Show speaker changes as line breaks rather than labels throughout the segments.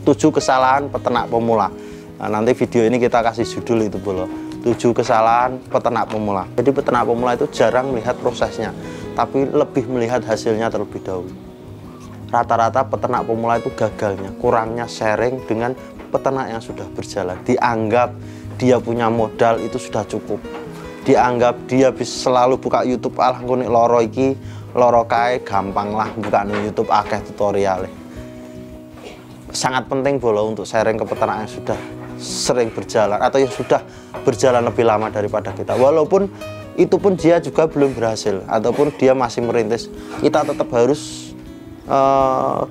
7 kesalahan peternak pemula. Nah, nanti video ini kita kasih judul itu bolo, 7 kesalahan peternak pemula. Jadi peternak pemula itu jarang melihat prosesnya, tapi lebih melihat hasilnya terlebih dahulu. Rata-rata peternak pemula itu gagalnya, kurangnya sharing dengan peternak yang sudah berjalan. Dianggap dia punya modal itu sudah cukup. Dianggap dia bisa selalu buka YouTube, alah kunik loro iki, loro kae gampang lah buka YouTube akeh tutorial. Sangat penting bolo untuk sharing ke peternak yang sudah sering berjalan atau yang sudah berjalan lebih lama daripada kita. Walaupun itu pun dia juga belum berhasil ataupun dia masih merintis, kita tetap harus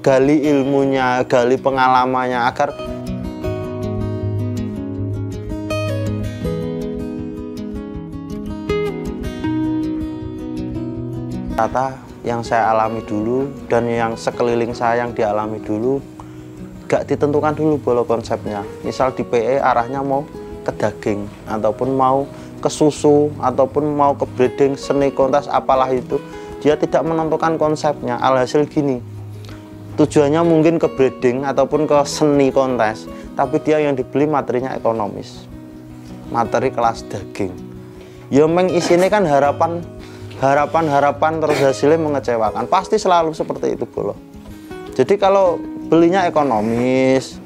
gali ilmunya, gali pengalamannya agar kata yang saya alami dulu dan yang sekeliling saya yang dialami dulu gak ditentukan dulu bolo konsepnya. Misal di PE arahnya mau ke daging ataupun mau ke susu ataupun mau ke breeding, seni kontes apalah itu, dia tidak menentukan konsepnya. Alhasil gini, tujuannya mungkin ke breeding ataupun ke seni kontes, tapi dia yang dibeli materinya ekonomis, materi kelas daging. Ya meng isinya kan harapan terus hasilnya mengecewakan. Pasti selalu seperti itu bolo. Jadi kalau belinya ekonomis,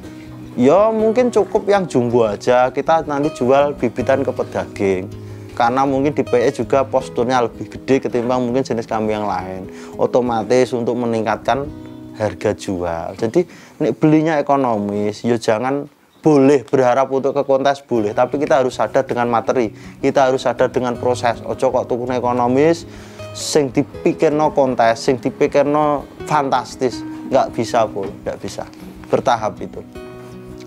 ya mungkin cukup yang jumbo aja, kita nanti jual bibitan ke pedaging. Karena mungkin di PE juga posturnya lebih gede ketimbang mungkin jenis kambing yang lain. Otomatis untuk meningkatkan harga jual. Jadi nek belinya ekonomis, ya jangan, boleh berharap untuk ke kontes boleh, tapi kita harus sadar dengan materi, kita harus sadar dengan proses. Ojo kok tukun ekonomis sing dipikirno kontes, sing dipikirno fantastis, nggak bisa bol, nggak bisa. Bertahap itu.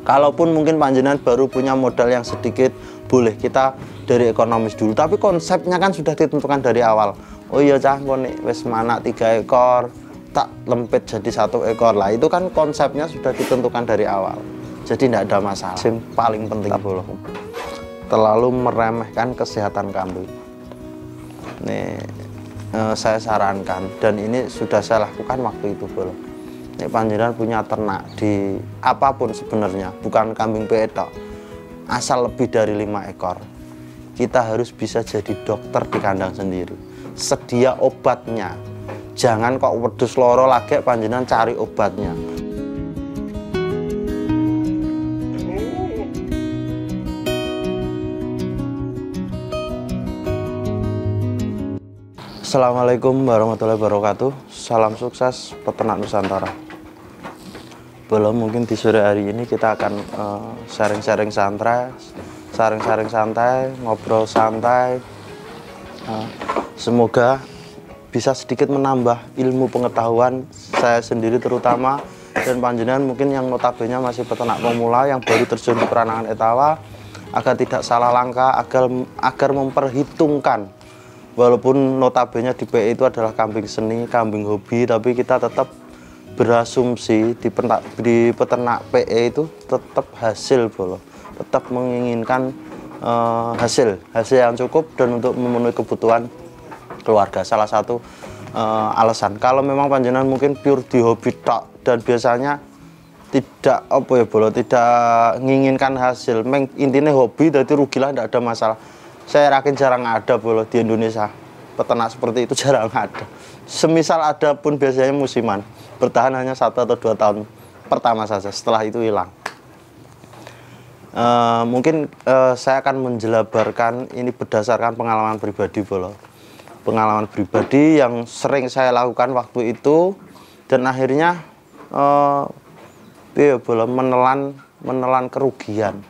Kalaupun mungkin panjenengan baru punya modal yang sedikit, boleh kita dari ekonomis dulu, tapi konsepnya kan sudah ditentukan dari awal. Oh iya cah, nek wis manak 3 ekor tak lempit jadi 1 ekor lah, itu kan konsepnya sudah ditentukan dari awal. Jadi tidak ada masalah. Yang paling penting bolo, terlalu meremehkan kesehatan kambing. Nih saya sarankan dan ini sudah saya lakukan waktu itu bolo. Nih panjenengan punya ternak di apapun sebenarnya, bukan kambing PE tok, asal lebih dari 5 ekor, kita harus bisa jadi dokter di kandang sendiri. Sedia obatnya, jangan kok wedhus loro lagi panjenengan cari obatnya. Assalamualaikum warahmatullahi wabarakatuh. Salam sukses peternak Nusantara. Belum mungkin di sore hari ini kita akan sharing-sharing santai, ngobrol santai. Semoga bisa sedikit menambah ilmu pengetahuan saya sendiri terutama, dan panjenengan mungkin yang notabene masih peternak pemula yang baru terjun di peranangan etawa, agar tidak salah langkah, agar memperhitungkan. Walaupun notabene di PE itu adalah kambing seni, kambing hobi, tapi kita tetap berasumsi di peternak PE itu tetap hasil bolo, tetap menginginkan hasil yang cukup dan untuk memenuhi kebutuhan keluarga. Salah satu alasan. Kalau memang panjenengan mungkin pure di hobi tok dan biasanya tidak apa ya bolo, tidak menginginkan hasil, intinya hobi, jadi rugilah, tidak ada masalah. Saya yakin jarang ada bolo di Indonesia peternak seperti itu, jarang ada. Semisal ada pun biasanya musiman, bertahan hanya 1 atau 2 tahun pertama saja, setelah itu hilang. Mungkin saya akan menjelabarkan ini berdasarkan pengalaman pribadi bolo, pengalaman pribadi yang sering saya lakukan waktu itu, dan akhirnya bolo menelan kerugian.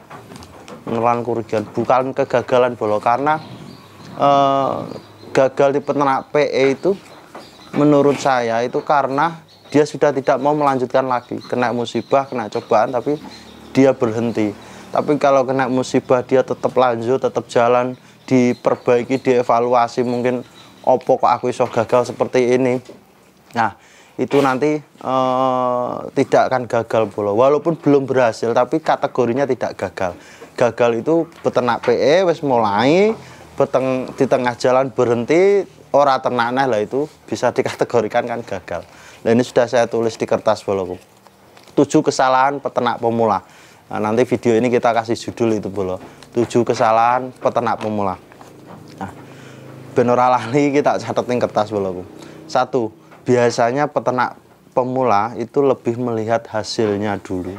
Bukan kegagalan bolo, karena gagal di peternak PE itu menurut saya itu karena dia sudah tidak mau melanjutkan lagi, kena musibah, kena cobaan, tapi dia berhenti. Tapi kalau kena musibah dia tetap lanjut, tetap jalan, diperbaiki, dievaluasi, mungkin opo kok aku iso gagal seperti ini. Nah itu nanti tidak akan gagal bolo, walaupun belum berhasil tapi kategorinya tidak gagal. Gagal itu peternak PE wis mulai di tengah jalan berhenti, ora ternak lah, itu bisa dikategorikan kan gagal. Nah ini sudah saya tulis di kertas boloku. 7 kesalahan peternak pemula. Nah, nanti video ini kita kasih judul itu bolo, 7 kesalahan peternak pemula. Nah, ben ora lali kita catetin kertas bolo. 1, biasanya peternak pemula itu lebih melihat hasilnya dulu,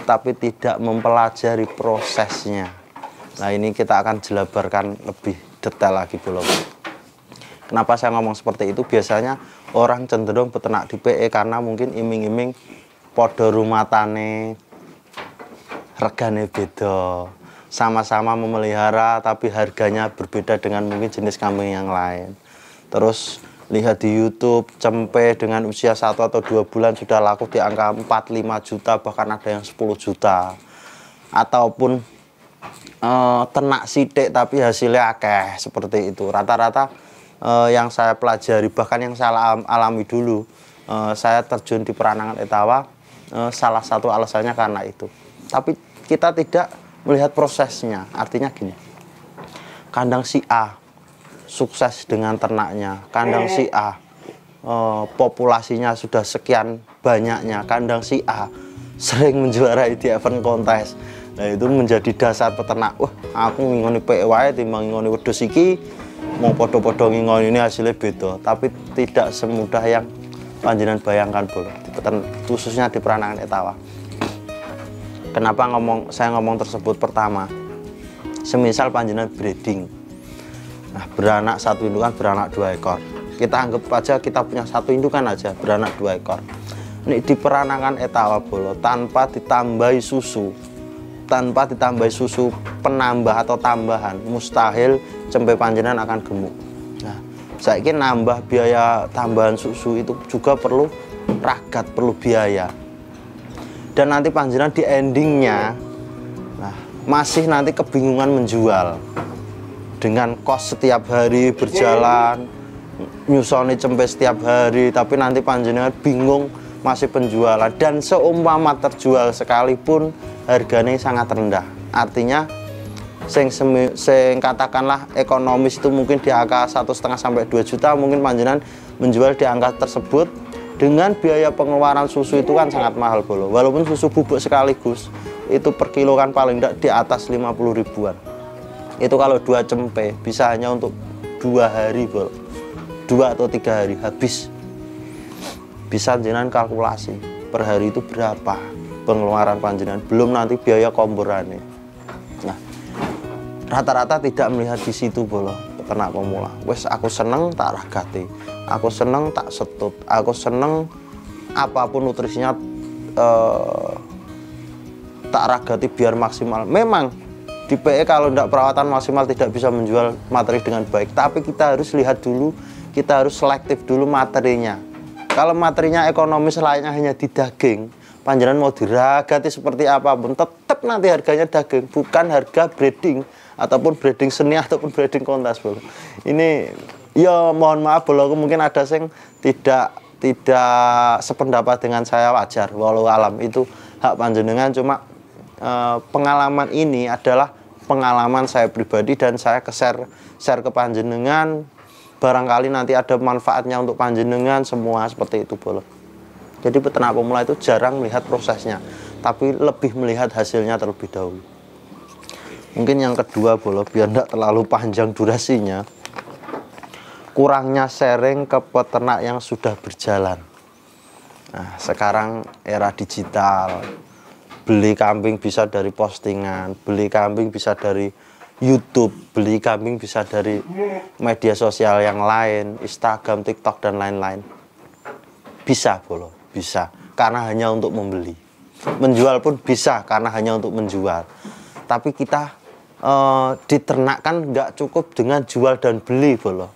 tapi tidak mempelajari prosesnya. Nah, ini kita akan jelabarkan lebih detail lagi bolo. Kenapa saya ngomong seperti itu? Biasanya orang cenderung peternak di PE karena mungkin iming-iming podo rumatane, regane beda, sama-sama memelihara tapi harganya berbeda dengan mungkin jenis kambing yang lain. Terus lihat di YouTube cempe dengan usia 1 atau 2 bulan sudah laku di angka 4-5 juta, bahkan ada yang 10 juta. Ataupun ternak sidik tapi hasilnya akeh, seperti itu. Rata-rata yang saya pelajari, bahkan yang saya alami dulu, saya terjun di peranangan etawa, salah satu alasannya karena itu. Tapi kita tidak melihat prosesnya. Artinya gini, kandang si A sukses dengan ternaknya, kandang si A populasinya sudah sekian banyaknya, kandang si A sering menjuarai di event kontes. Nah, itu menjadi dasar peternak, wah aku ngingoni PE wae timbang ngingoni wedhus iki, mau podo-podo ngingoni ini hasilnya beda. Tapi tidak semudah yang panjenengan bayangkan bolo, khususnya di peranangan etawa. Kenapa saya ngomong tersebut? Pertama, semisal panjenengan breeding, nah beranak 1 indukan, beranak 2 ekor. Kita anggap aja kita punya 1 indukan aja, beranak 2 ekor. Ini di peranangan etawa bolo, tanpa ditambahi susu penambah atau tambahan, mustahil cempe panjenengan akan gemuk. Nah, saya ingin nambah biaya tambahan susu itu juga perlu ragat, perlu biaya. Dan nanti panjenengan di endingnya, nah, masih nanti kebingungan menjual dengan kos setiap hari berjalan, nyusoni cempe setiap hari, tapi nanti panjenengan bingung masih penjualan, dan seumpama terjual sekalipun harganya sangat rendah. Artinya sing katakanlah ekonomis itu mungkin di angka 1,5 sampai 2 juta, mungkin panjenengan menjual di angka tersebut dengan biaya pengeluaran susu itu kan sangat mahal bolo. Walaupun susu bubuk sekaligus itu per kilo kan paling tidak di atas 50 ribuan. Itu kalau 2 cempe bisa hanya untuk 2 hari bolo, 2 atau 3 hari habis. Bisa jenengan kalkulasi per hari itu berapa pengeluaran panjenengan, belum nanti biaya komborane. Nah, rata-rata tidak melihat di situ bolo peternak pemula. Wes aku seneng tak ragati, aku seneng tak setut, aku seneng apapun nutrisinya tak ragati biar maksimal. Memang di PE kalau tidak perawatan maksimal tidak bisa menjual materi dengan baik, tapi kita harus lihat dulu, kita harus selektif dulu materinya. Kalau materinya ekonomis lainnya hanya di daging, panjenengan mau diragati seperti apapun tetap nanti harganya daging, bukan harga breeding ataupun breeding seni ataupun breeding kontes bolo. Ini ya mohon maaf bolo, mungkin ada yang tidak sependapat dengan saya, wajar, walau alam itu hak panjenengan. Cuma pengalaman ini adalah pengalaman saya pribadi dan saya share ke panjenengan, barangkali nanti ada manfaatnya untuk panjenengan semua, seperti itu bolo. Jadi peternak pemula itu jarang melihat prosesnya, tapi lebih melihat hasilnya terlebih dahulu. Mungkin yang kedua bolo, biar tidak terlalu panjang durasinya, kurangnya sharing ke peternak yang sudah berjalan. Nah, sekarang era digital, beli kambing bisa dari postingan, beli kambing bisa dari YouTube, beli kambing bisa dari media sosial yang lain, Instagram, TikTok, dan lain-lain. Bisa bolo, bisa, karena hanya untuk membeli. Menjual pun bisa, karena hanya untuk menjual. Tapi kita di ternak kan nggak cukup dengan jual dan beli bolo.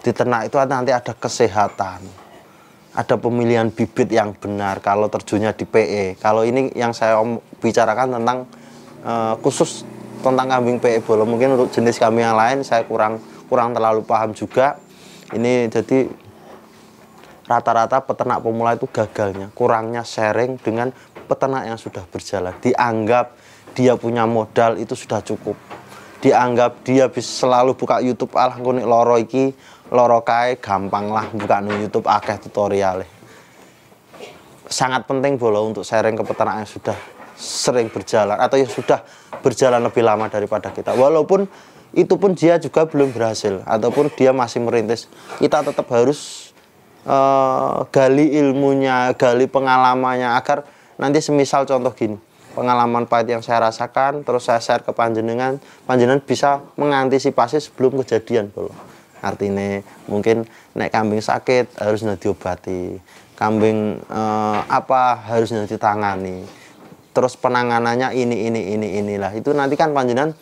Di ternak itu nanti ada kesehatan, ada pemilihan bibit yang benar kalau terjunnya di PE. Kalau ini yang saya bicarakan tentang khusus tentang kambing PE bolo. Mungkin untuk jenis kambing yang lain saya kurang terlalu paham juga. Ini jadi rata-rata peternak pemula itu gagalnya, kurangnya sharing dengan peternak yang sudah berjalan. Dianggap dia punya modal itu sudah cukup. Dianggap dia bisa selalu buka YouTube, alah kunik loro iki, loro kae gampang lah buka no YouTube akeh tutorial. sangat penting bolo untuk sharing ke peternak yang sudah sering berjalan atau yang sudah berjalan lebih lama daripada kita. Walaupun itu pun dia juga belum berhasil ataupun dia masih merintis, kita tetap harus gali ilmunya, gali pengalamannya, agar nanti semisal contoh gini, pengalaman pahit yang saya rasakan terus saya share ke panjenengan bisa mengantisipasi sebelum kejadian bolo. Artinya mungkin nek kambing sakit harus diobati, kambing apa harus ditangani, terus penanganannya inilah. Itu nanti kan panjenengan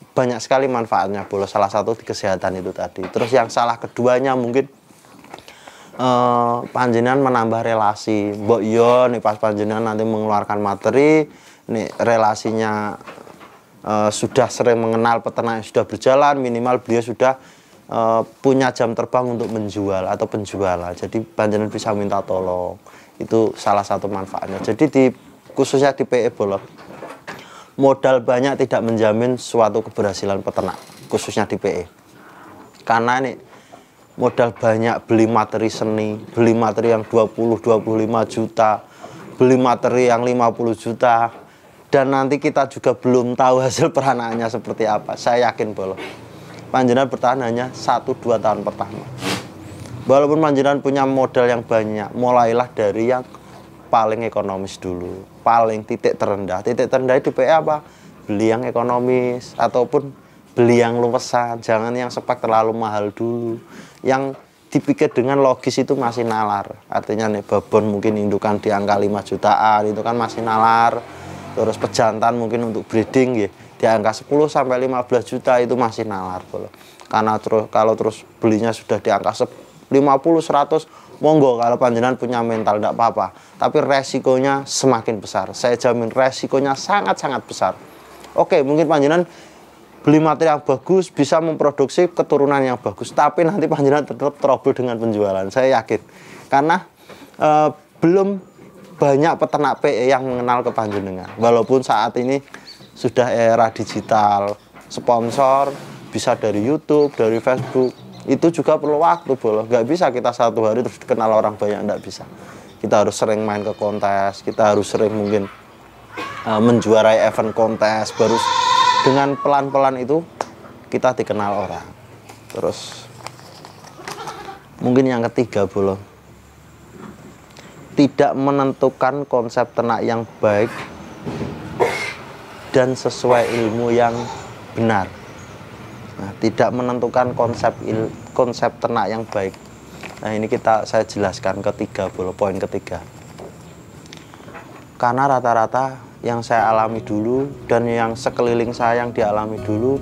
banyak sekali manfaatnya bolo, salah satu di kesehatan itu tadi. Terus yang salah keduanya mungkin panjenengan menambah relasi. Mbok yo nih pas panjenengan nanti mengeluarkan materi, nih relasinya sudah sering mengenal peternak yang sudah berjalan, minimal beliau sudah punya jam terbang untuk menjual atau penjualan. Jadi panjenengan bisa minta tolong. Itu salah satu manfaatnya. Jadi khususnya di PE bolo, modal banyak tidak menjamin suatu keberhasilan peternak, khususnya di PE. Karena nih modal banyak beli materi seni, beli materi yang 20-25 juta, beli materi yang 50 juta, dan nanti kita juga belum tahu hasil peranakannya seperti apa. Saya yakin bolo, panjenengan bertahan hanya 1-2 tahun pertama. Walaupun panjenengan punya modal yang banyak, mulailah dari yang paling ekonomis dulu, paling titik terendah. Titik terendah di PE apa? Beli yang ekonomis ataupun beli yang luwesan, jangan yang spek terlalu mahal dulu. Yang dipikir dengan logis itu masih nalar. Artinya nih babon mungkin indukan di angka 5 jutaan, itu kan masih nalar. Terus pejantan mungkin untuk breeding ya, di angka 10 sampai 15 juta itu masih nalar bolo. Karena kalau terus belinya sudah di angka 50 100, monggo kalau panjenengan punya mental tidak apa-apa. Tapi resikonya semakin besar. Saya jamin resikonya sangat-sangat besar. Oke, mungkin panjenengan beli materi yang bagus, bisa memproduksi keturunan yang bagus, tapi nanti panjenengan tetap trouble dengan penjualan, saya yakin. Karena belum banyak peternak PE yang mengenal ke panjenengan. Walaupun saat ini sudah era digital, sponsor bisa dari YouTube, dari Facebook, itu juga perlu waktu bolo. Nggak bisa kita satu hari terus dikenal orang banyak, nggak bisa. Kita harus sering main ke kontes, kita harus sering mungkin menjuarai event kontes, baru dengan pelan-pelan itu kita dikenal orang. Terus mungkin yang ketiga bolo, tidak menentukan konsep ternak yang baik dan sesuai ilmu yang benar. Nah, tidak menentukan konsep ternak yang baik. Nah, ini saya jelaskan ketiga bolo, poin ketiga. Karena rata-rata yang saya alami dulu dan yang sekeliling saya yang dialami dulu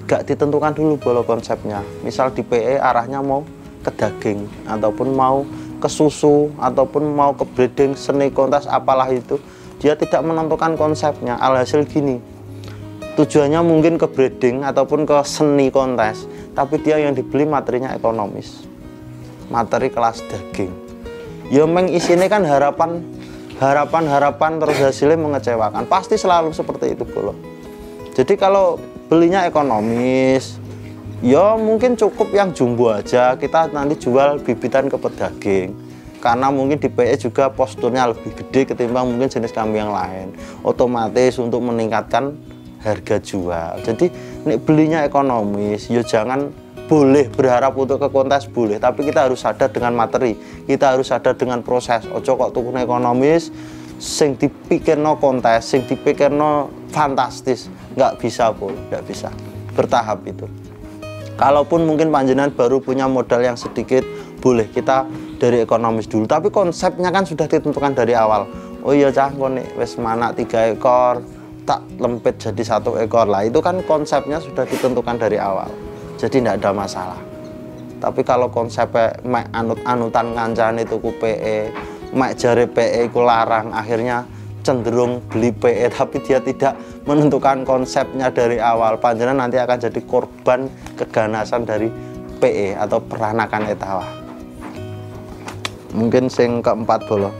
gak ditentukan dulu bolo konsepnya. Misal di PE arahnya mau ke daging ataupun mau ke susu ataupun mau ke breeding, seni kontes apalah itu, dia tidak menentukan konsepnya. Alhasil gini, tujuannya mungkin ke breeding ataupun ke seni kontes, tapi dia yang dibeli materinya ekonomis, materi kelas daging. Ya meng isinya kan harapan terus hasilnya mengecewakan, pasti selalu seperti itu bolo. Jadi kalau belinya ekonomis, ya mungkin cukup yang jumbo aja, kita nanti jual bibitan ke pedaging. Karena mungkin di PE juga posturnya lebih gede ketimbang mungkin jenis kambing yang lain, otomatis untuk meningkatkan harga jual. Jadi nek belinya ekonomis, ya jangan, boleh berharap untuk ke kontes boleh, tapi kita harus sadar dengan materi, kita harus sadar dengan proses. Ojo kok tuku ekonomis sing dipikirno kontes, sing dipikirno fantastis, nggak bisa bol, nggak bisa. Bertahap itu. Kalaupun mungkin panjenengan baru punya modal yang sedikit, boleh kita dari ekonomis dulu, tapi konsepnya kan sudah ditentukan dari awal. Oh iya cah, nek wis mana 3 ekor tak lempit jadi 1 ekor lah, itu kan konsepnya sudah ditentukan dari awal. Jadi tidak ada masalah. Tapi kalau konsepnya mek anut-anutan ngancane tuku PE, mek jare PE ku larang, akhirnya cenderung beli PE tapi dia tidak menentukan konsepnya dari awal, panjenengan nanti akan jadi korban keganasan dari PE atau peranakan etawa. Mungkin sing keempat bolo,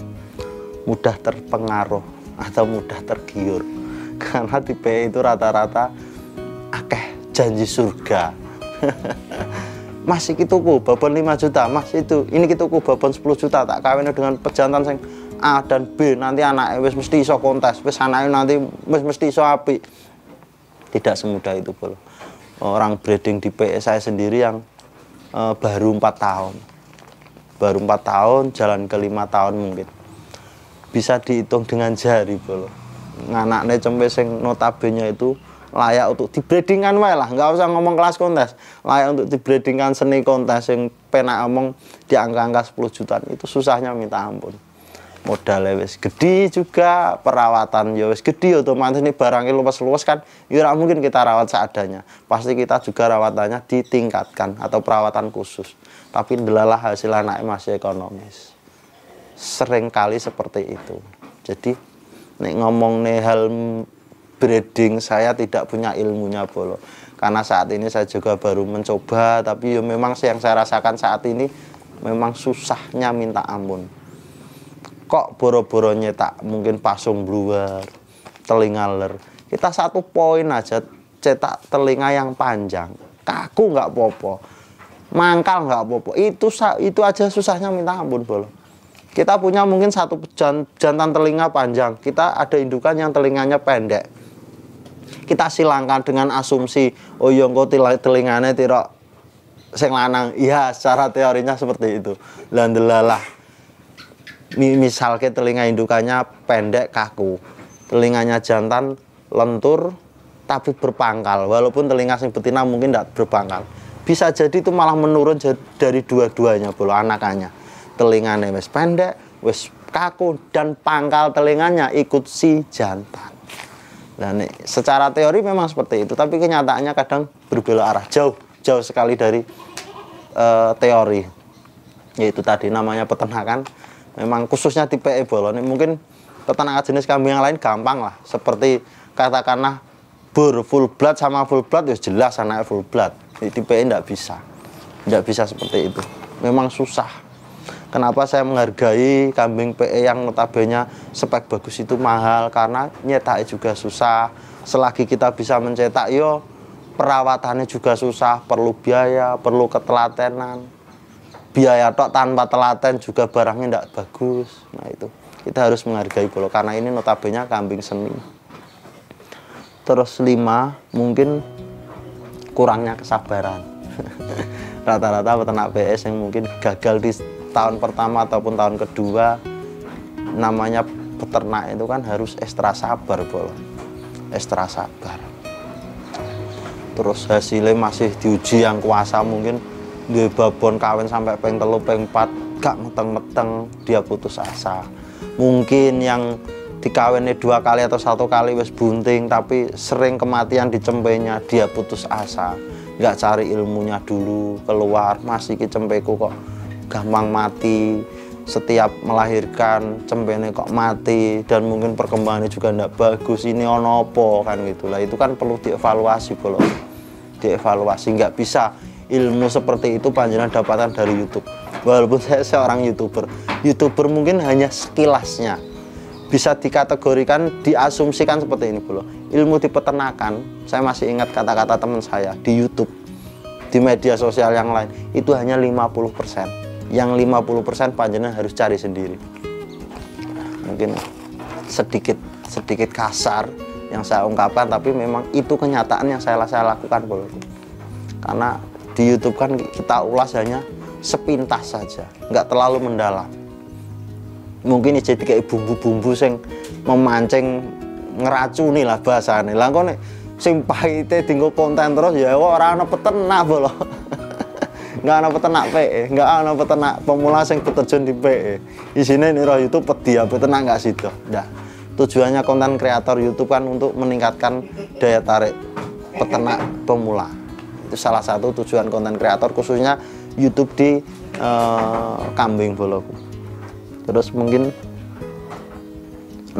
mudah terpengaruh atau mudah tergiur. Karena di PE itu rata-rata akeh janji surga. Mas iki tuku babon 5 juta, Mas itu ini kita tuku babon 10 juta, tak kawin dengan pejantan sing A dan B, nanti anaknya wis mesti iso kontes, wis anaknya nanti mesti iso apik. Tidak semudah itu bolo. Orang breeding di PE saya sendiri yang baru 4 tahun. Baru 4 tahun, jalan ke 5 tahun mungkin. Bisa dihitung dengan jari bolo. Nganaknya cempe sing notabene itu layak untuk dibreedingkan wae lah, nggak usah ngomong kelas kontes, layak untuk dibreedingkan seni kontes yang penak ngomong di angka-angka 10 jutaan itu susahnya minta ampun. Modalnya wis gede juga, perawatan ya wis gede, otomatis ini barangnya luas-luas kan, ya mungkin kita rawat seadanya, pasti kita juga rawatannya ditingkatkan atau perawatan khusus, tapi ndelalah hasil anaknya masih ekonomis. Sering kali seperti itu. Jadi nek ngomong nih hal breeding, saya tidak punya ilmunya bolo, karena saat ini saya juga baru mencoba, tapi ya memang yang saya rasakan saat ini memang susahnya minta ampun. Kok boro-boro nyetak mungkin pasung bluer, telinga ler, kita 1 poin aja cetak telinga yang panjang, kaku nggak popo, mangkal nggak popo, itu aja susahnya minta ampun bolo. Kita punya mungkin 1 jantan telinga panjang, kita ada indukan yang telinganya pendek. Kita silangkan dengan asumsi, oh iya engko telingane tirok sing lanang. Iya, secara teorinya seperti itu. Lah ndelalah. Misalnya telinga indukannya pendek kaku, telinganya jantan lentur tapi berpangkal. Walaupun telinga sing betina mungkin tidak berpangkal. Bisa jadi itu malah menurun dari dua-duanya bolo anakannya. Telinganya wis pendek, wis kaku, dan pangkal telinganya ikut si jantan. Nah, nih, secara teori memang seperti itu, tapi kenyataannya kadang berbelok arah, jauh sekali dari teori. Yaitu tadi namanya peternakan, memang khususnya di PE bolo. Nih, mungkin peternakan jenis kambing yang lain gampang lah, seperti katakanlah bur full blood sama full blood, ya jelas anaknya full blood. Di PE tidak bisa seperti itu. Memang susah. Kenapa saya menghargai kambing PE yang notabene spek bagus itu mahal, karena nyetaknya juga susah. Selagi kita bisa mencetak, yo perawatannya juga susah, perlu biaya, perlu ketelatenan. Biaya tok tanpa telaten juga barangnya tidak bagus. Nah itu kita harus menghargai bolo, karena ini notabene kambing seni. Terus 5, mungkin kurangnya kesabaran. Rata-rata peternak PS yang mungkin gagal di tahun pertama ataupun tahun kedua, namanya peternak itu kan harus ekstra sabar bolo, ekstra sabar. Terus hasilnya masih diuji yang kuasa, mungkin di babon kawin sampai peng 3, peng 4 gak meteng-meteng, dia putus asa. Mungkin yang dikawinnya 2 kali atau 1 kali wis bunting, tapi sering kematian di cempenya, dia putus asa, nggak cari ilmunya dulu, keluar masih ke cempeku kok gampang mati, setiap melahirkan cempene kok mati, dan mungkin perkembangannya juga tidak bagus, ini ono apa kan gitulah. Itu kan perlu dievaluasi bolo, dievaluasi. Nggak bisa ilmu seperti itu panjenengan dapatkan dari YouTube. Walaupun saya seorang youtuber mungkin hanya sekilasnya, bisa dikategorikan, diasumsikan seperti ini bolo. Ilmu di peternakan, saya masih ingat kata-kata teman saya di YouTube, di media sosial yang lain, itu hanya 50%. Yang 50% panjenengan harus cari sendiri. Mungkin sedikit kasar yang saya ungkapkan, tapi memang itu kenyataan yang saya lakukan bolo. Karena di YouTube kan kita ulas hanya sepintas saja, nggak terlalu mendalam. Mungkin jadi kayak bumbu-bumbu yang memancing, ngeracuni lah bahasane. Lah kok nek sing pahite dienggo konten terus ya ora ana peternak bolo. Nggak ada peternak PE, nggak ada peternak pemula yang beterjun di PE. Isinya nih YouTube pedi, peternak nggak situ. Nah, tujuannya konten kreator YouTube kan untuk meningkatkan daya tarik peternak pemula. Itu salah satu tujuan konten kreator, khususnya YouTube di kambing boloku. Terus mungkin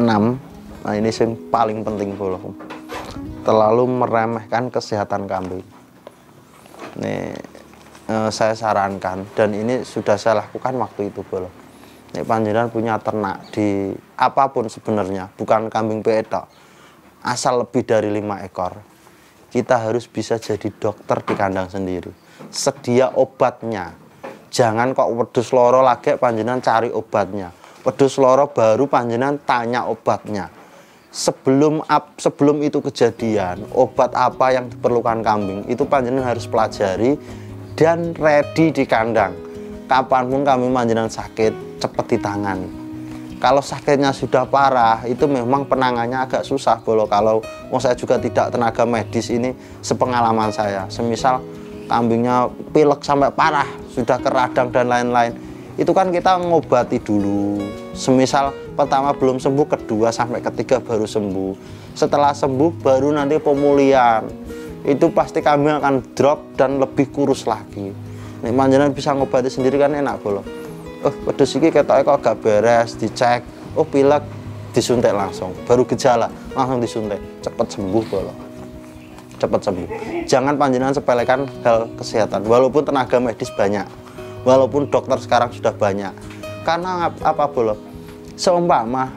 6, nah ini yang paling penting boloku, terlalu meremehkan kesehatan kambing. Nih, saya sarankan, dan ini sudah saya lakukan waktu itu bolo. Nek panjenengan punya ternak di apapun sebenarnya, bukan kambing PE tok, asal lebih dari 5 ekor, kita harus bisa jadi dokter di kandang sendiri. Sedia obatnya, jangan kok wedhus loro lagi panjenengan cari obatnya. Wedhus loro baru panjenengan tanya obatnya. Sebelum itu kejadian, obat apa yang diperlukan kambing itu panjenengan harus pelajari dan ready di kandang. Kapanpun kambing panjenengan sakit, cepat ditangani. Kalau sakitnya sudah parah, itu memang penangannya agak susah bolo. Kalau saya juga tidak tenaga medis, ini sepengalaman saya. Semisal kambingnya pilek sampai parah, sudah ke radang dan lain-lain, itu kan kita ngobati dulu. Semisal pertama belum sembuh, kedua sampai ketiga baru sembuh. Setelah sembuh baru nanti pemulihan. Itu pasti kambing akan drop dan lebih kurus lagi. Nek panjenengan bisa ngobati sendiri kan enak bolo. Wedhus iki ketoke kok agak beres, dicek, pilek, disuntik langsung. Baru gejala langsung disuntik, cepat sembuh bolo. Cepat sembuh. Jangan panjenengan sepelekan hal kesehatan. Walaupun tenaga medis banyak, walaupun dokter sekarang sudah banyak. Karena apa bolo? Seumpama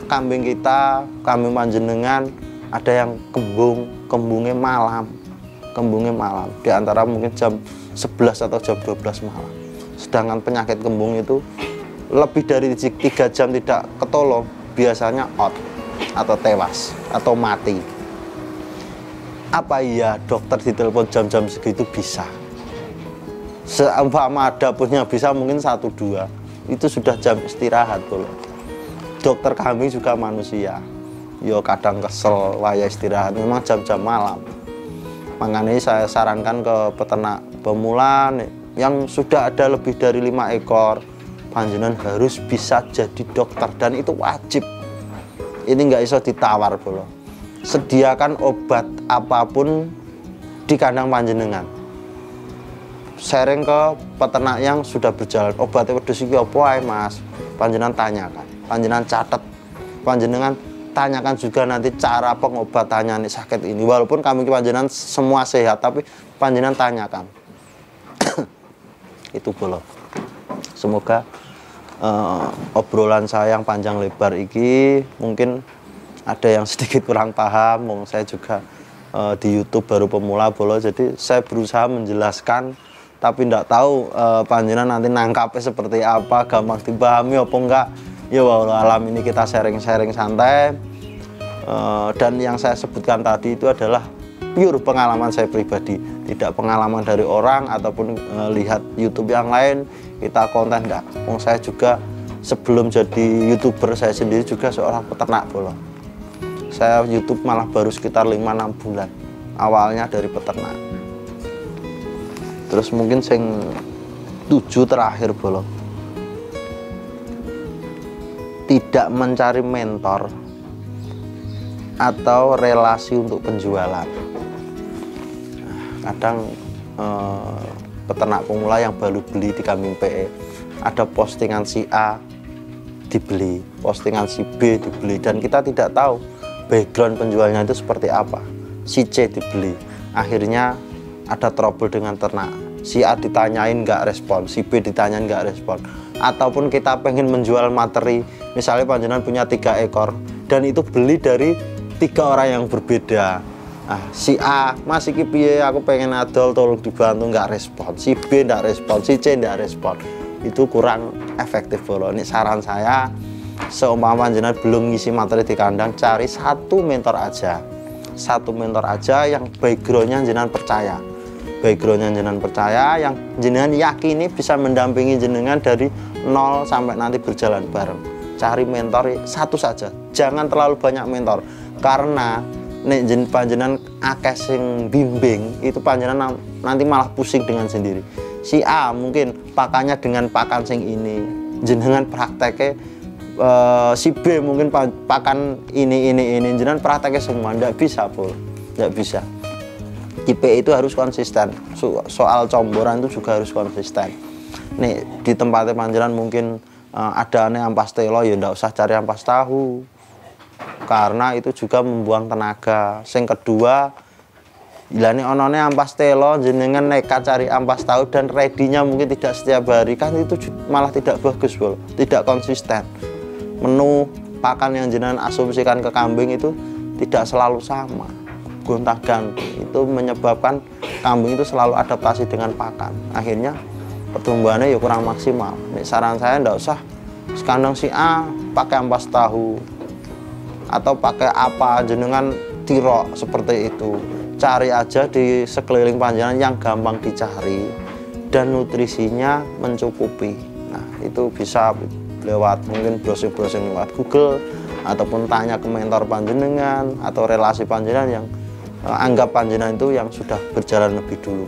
kambing kita, kambing panjenengan ada yang kembungnya malam. Di antara mungkin jam 11 atau jam 12 malam. Sedangkan penyakit kembung itu lebih dari 3 jam tidak ketolong, biasanya out atau tewas atau mati. Apa iya dokter ditelepon jam-jam segitu bisa? Seumpama ada punya bisa mungkin 1-2, itu sudah jam istirahat bolo. Dokter kami juga manusia, yo kadang kesel waya istirahat, memang jam-jam malam. Makanya saya sarankan ke peternak pemula yang sudah ada lebih dari 5 ekor, panjenengan harus bisa jadi dokter, dan itu wajib. Ini nggak bisa ditawar bolo. Sediakan obat apapun di kandang panjenengan. Sharing ke peternak yang sudah berjalan, obatnya wedhus iki apa ae Mas? Panjenengan tanyakan, panjenengan catat, panjenengan tanyakan juga nanti cara pengobatannya nih sakit ini. Walaupun kami panjenengan semua sehat, tapi panjenengan tanyakan. Itu bolo. Semoga obrolan saya yang panjang lebar iki mungkin ada yang sedikit kurang paham. Saya juga di YouTube baru pemula bolo, jadi saya berusaha menjelaskan, tapi tidak tahu panjenengan nanti nangkapnya seperti apa, gampang dipahami apa enggak. Ya walau alam, ini kita sharing-sharing santai. Dan yang saya sebutkan tadi itu adalah pure pengalaman saya pribadi, tidak pengalaman dari orang ataupun lihat YouTube yang lain kita konten, enggak. Saya juga sebelum jadi YouTuber saya sendiri juga seorang peternak bolo. Saya YouTube malah baru sekitar 5-6 bulan, awalnya dari peternak. Terus mungkin sing 7 terakhir bolo, tidak mencari mentor atau relasi untuk penjualan. Kadang peternak pemula yang baru beli di kambing PE, ada postingan si A dibeli, postingan si B dibeli, dan kita tidak tahu background penjualnya itu seperti apa. Si C dibeli, akhirnya ada trouble dengan ternak. Si A ditanyain nggak respon, si B ditanyain nggak respon. Ataupun kita pengen menjual materi, misalnya panjenengan punya 3 ekor dan itu beli dari 3 orang yang berbeda. Nah, si A, Mas iki piye, aku pengen adol, tolong dibantu, nggak respon. Si B nggak respon, si C nggak respon. Itu kurang efektif bolo. Ini saran saya, seumpama panjenengan belum ngisi materi di kandang, cari 1 mentor aja. 1 mentor aja yang backgroundnya jenengan percaya. Backgroundnya jenengan percaya, yang jenengan yakini bisa mendampingi jenengan dari 0 sampai nanti berjalan bareng. Cari mentor 1 saja, jangan terlalu banyak mentor, karena nek panjenengan akeh sing bimbing, itu panjenengan nanti malah pusing dengan sendiri. Si A mungkin pakannya dengan pakan sing ini, jenengan prakteknya si B mungkin pakan ini jenengan prakteknya semua, ndak bisa pul, ndak bisa. Tipe itu harus konsisten. Soal comboran itu juga harus konsisten. Nih di tempatnya panjenengan mungkin ada ampas telo, ya ndak usah cari ampas tahu, karena itu juga membuang tenaga. Yang kedua, ilane onone ampas telo, jenengan nekat cari ampas tahu dan ready-nya mungkin tidak setiap hari, kan itu malah tidak bagus bol, tidak konsisten. Menu pakan yang jenengan asumsikan ke kambing itu tidak selalu sama, gonta-ganti. Itu menyebabkan kambing itu selalu adaptasi dengan pakan, akhirnya pertumbuhannya ya kurang maksimal. Nih, saran saya ndak usah Sekandang si A pakai ampas tahu atau pakai apa, jenengan tirok seperti itu. Cari aja di sekeliling panjenengan yang gampang dicari dan nutrisinya mencukupi. Nah, itu bisa lewat mungkin browsing-browsing lewat Google ataupun tanya ke mentor panjenengan atau relasi panjenengan yang anggap panjenengan itu yang sudah berjalan lebih dulu.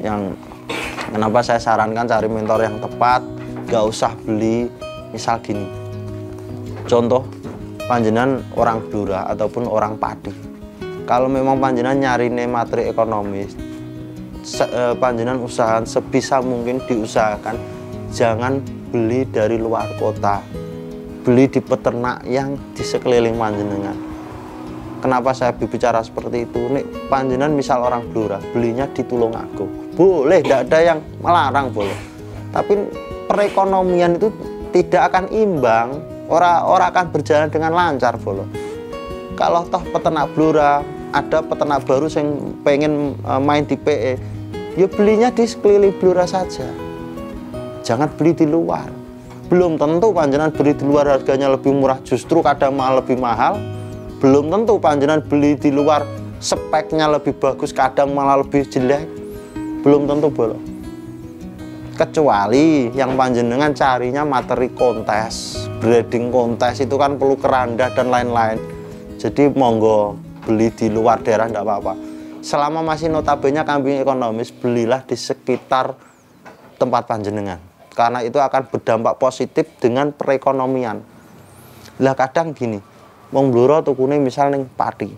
Yang kenapa saya sarankan cari mentor yang tepat, gak usah beli. Misal gini, contoh panjenengan orang Blora ataupun orang Padi. Kalau memang panjenengan nyari materi ekonomis, panjenengan usahakan sebisa mungkin diusahakan jangan beli dari luar kota, beli di peternak yang di sekeliling panjenengan. Kenapa saya bicara seperti itu? Nih panjenengan misal orang Blora, belinya di Tulungagung, boleh, tidak ada yang melarang, boleh. Tapi perekonomian itu tidak akan imbang, orang akan berjalan dengan lancar, boleh. Kalau toh peternak Blora, ada peternak baru yang pengen main di PE, ya belinya di sekeliling Blora saja, jangan beli di luar. Belum tentu panjenengan beli di luar harganya lebih murah, justru kadang malah lebih mahal. Belum tentu panjenengan beli di luar speknya lebih bagus, kadang malah lebih jelek. Belum tentu, boleh. Kecuali yang panjenengan carinya materi kontes, breeding kontes, itu kan perlu keranda dan lain-lain. Jadi monggo beli di luar daerah tidak apa-apa. Selama masih notabene kambing ekonomis, belilah di sekitar tempat panjenengan, karena itu akan berdampak positif dengan perekonomian. Lah kadang gini, wong Blora tukune misal ning Pati,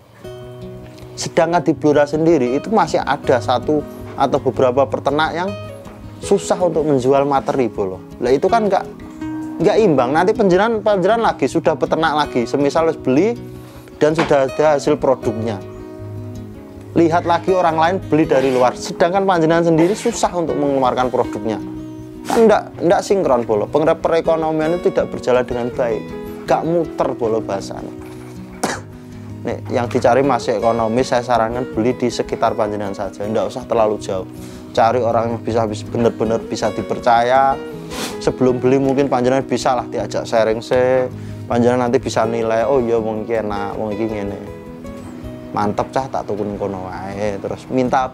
sedangkan di Blora sendiri itu masih ada satu atau beberapa peternak yang susah untuk menjual materi, bolo. Lah itu kan nggak imbang. Nanti panjenengan lagi sudah peternak lagi, semisal beli dan sudah ada hasil produknya. Lihat lagi orang lain beli dari luar, sedangkan panjenengan sendiri susah untuk mengeluarkan produknya. Kan nggak sinkron, bolo. Perekonomian itu tidak berjalan dengan baik, nggak muter, bolo, bahasanya. Nih, yang dicari masih ekonomis, saya sarankan beli di sekitar panjenengan saja, nggak usah terlalu jauh. Cari orang yang bisa benar-benar bisa dipercaya. Sebelum beli mungkin panjenengan bisa lah diajak sharing panjenengan nanti bisa nilai, oh iya wong iki enak, wong iki ngene. Mantep cah, tak tukun kono wae, terus minta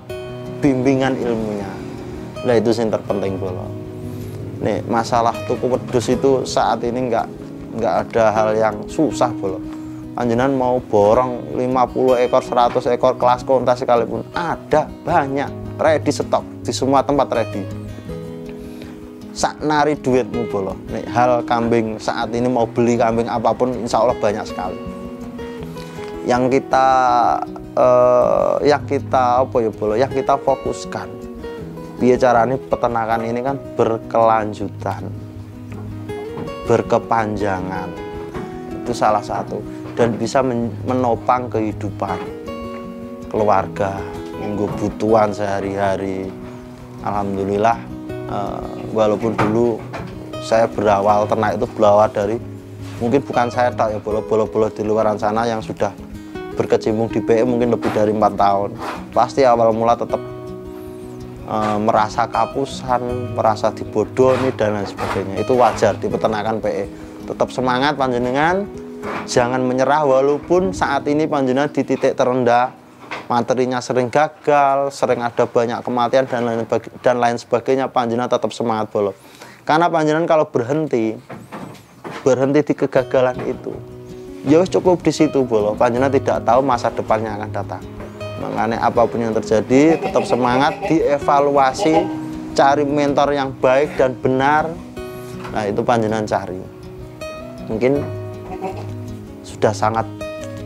bimbingan ilmunya. Nah itu yang terpenting, bolo. Nih, masalah tuku wedhus itu saat ini nggak ada hal yang susah, bolo. Panjenengan mau borong 50 ekor, 100 ekor kelas kontes sekalipun ada, banyak, ready stok di semua tempat, ready. Sak nari duitmu, bolo. Nih, hal kambing saat ini mau beli kambing apapun insya Allah banyak sekali. Yang kita fokuskan biar caranya peternakan ini kan berkelanjutan, berkepanjangan, itu salah satu, dan bisa menopang kehidupan keluarga, kebutuhan sehari-hari. Alhamdulillah, walaupun dulu saya berawal ternak itu berawal dari, mungkin bukan saya tahu ya, bolo-bolo di luar sana yang sudah berkecimpung di PE mungkin lebih dari 4 tahun, pasti awal mula tetap merasa kapusan, merasa dibodohi dan lain sebagainya. Itu wajar di peternakan PE. Tetap semangat panjenengan, jangan menyerah walaupun saat ini panjenengan di titik terendah, materinya sering gagal, sering ada banyak kematian dan lain sebagainya. Panjenengan tetap semangat, bolo. Karena panjenengan kalau berhenti di kegagalan itu, ya cukup di situ, bolo. Panjenengan tidak tahu masa depannya akan datang. Makanya apapun yang terjadi, tetap semangat, dievaluasi, cari mentor yang baik dan benar. Nah itu panjenengan cari. Mungkin sudah sangat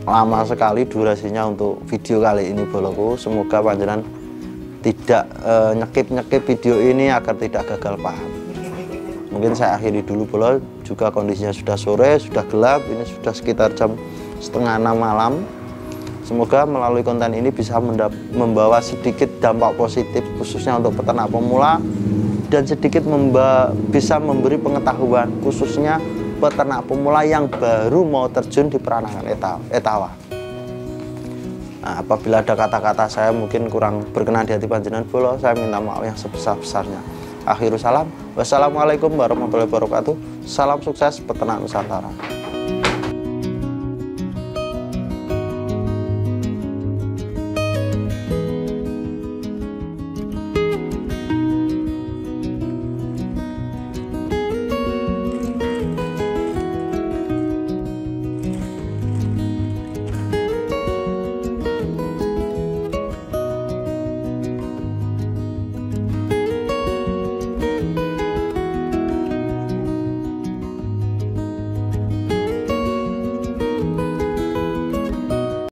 lama sekali durasinya untuk video kali ini, boloku. Semoga panjenengan tidak nyekip video ini agar tidak gagal paham. Mungkin saya akhiri dulu, bolo. Juga kondisinya sudah sore, sudah gelap. Ini sudah sekitar jam 5:30 malam. Semoga melalui konten ini bisa membawa sedikit dampak positif khususnya untuk peternak pemula, dan sedikit bisa memberi pengetahuan khususnya peternak pemula yang baru mau terjun di peranakan etawa. Nah, apabila ada kata-kata saya mungkin kurang berkenan di hati panjenengan, bolo, saya minta maaf yang sebesar-besarnya. Akhirul salam. Wassalamualaikum warahmatullahi wabarakatuh. Salam sukses peternak Nusantara.